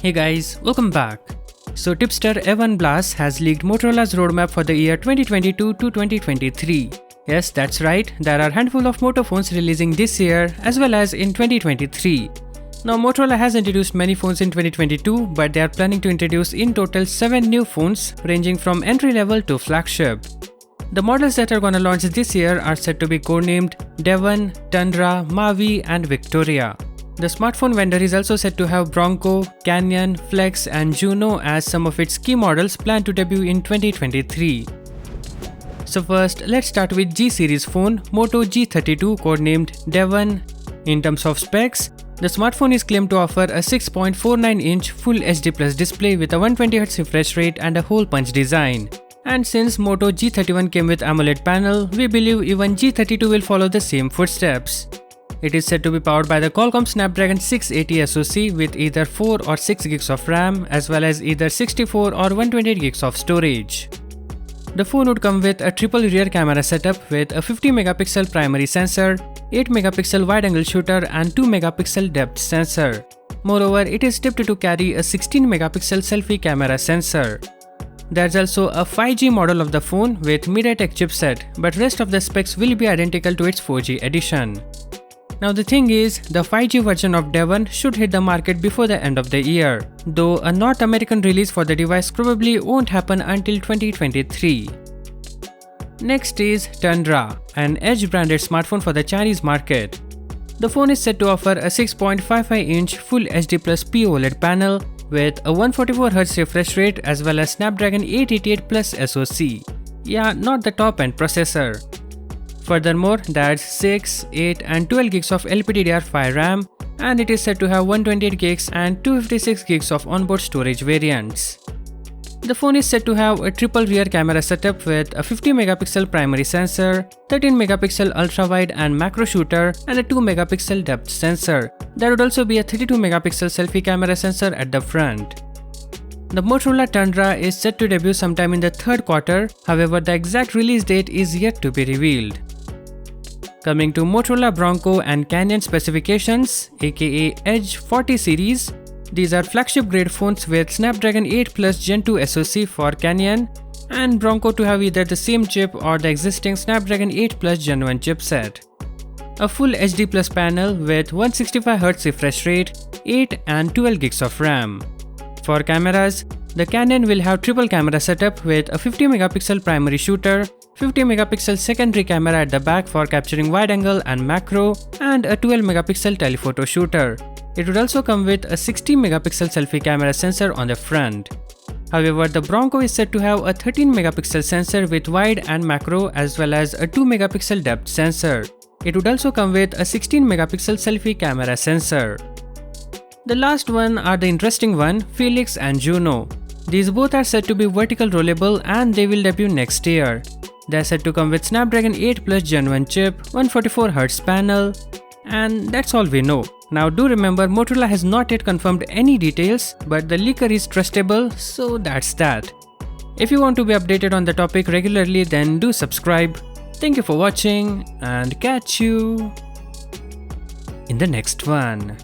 Hey guys, welcome back. So tipster Devon Blass has leaked Motorola's roadmap for the year 2022 to 2023. Yes, that's right, there are a handful of Moto phones releasing this year as well as in 2023. Now Motorola has introduced many phones in 2022, but they are planning to introduce in total 7 new phones ranging from entry level to flagship. The models that are gonna launch this year are said to be codenamed Devon, Tundra, Maui and Victoria. The smartphone vendor is also said to have Bronco, Canyon, Felix and Juno as some of its key models planned to debut in 2023. So first, let's start with G series phone Moto G32 codenamed Devon. In terms of specs, the smartphone is claimed to offer a 6.49-inch Full HD Plus display with a 120Hz refresh rate and a hole punch design. And since Moto G31 came with AMOLED panel, we believe even G32 will follow the same footsteps. It is said to be powered by the Qualcomm Snapdragon 680 SoC with either 4 or 6 gigs of RAM as well as either 64 or 128 gigs of storage. The phone would come with a triple rear camera setup with a 50 megapixel primary sensor, 8 megapixel wide-angle shooter and 2 megapixel depth sensor. Moreover, it is tipped to carry a 16 megapixel selfie camera sensor. There's also a 5G model of the phone with MediaTek chipset, but rest of the specs will be identical to its 4G edition. Now the thing is, the 5G version of Devon should hit the market before the end of the year, though a North American release for the device probably won't happen until 2023. Next is Tundra, an Edge-branded smartphone for the Chinese market. The phone is said to offer a 6.55-inch Full HD Plus POLED panel with a 144Hz refresh rate as well as Snapdragon 888 Plus SoC. Yeah, not the top-end processor. Furthermore, there's 6, 8 and 12 gigs of LPDDR5 RAM and it is said to have 128 gigs and 256 gigs of onboard storage variants. The phone is said to have a triple rear camera setup with a 50 megapixel primary sensor, 13 megapixel ultra-wide and macro shooter and a 2 megapixel depth sensor. There would also be a 32 megapixel selfie camera sensor at the front. The Motorola Tundra is set to debut sometime in the third quarter, however the exact release date is yet to be revealed. Coming to Motorola Bronco and Canyon specifications, aka Edge 40 series, these are flagship grade phones with Snapdragon 8 Plus Gen 2 SoC for Canyon and Bronco to have either the same chip or the existing Snapdragon 8 Plus Gen 1 chipset. A Full HD Plus panel with 165Hz refresh rate, 8 and 12 gigs of RAM. For cameras, the Canyon will have triple camera setup with a 50 megapixel primary shooter, 50 megapixel secondary camera at the back for capturing wide angle and macro, and a 12 megapixel telephoto shooter. It would also come with a 60 megapixel selfie camera sensor on the front. However, the Bronco is said to have a 13 megapixel sensor with wide and macro as well as a 2 megapixel depth sensor. It would also come with a 16 megapixel selfie camera sensor. The last one are the interesting one, Felix and Juno. These both are said to be vertical rollable and they will debut next year. They are said to come with Snapdragon 8 Plus Gen 1 chip, 144Hz panel, and that's all we know. Now do remember, Motorola has not yet confirmed any details, but the leaker is trustable, so that's that. If you want to be updated on the topic regularly, then do subscribe. Thank you for watching and catch you in the next one.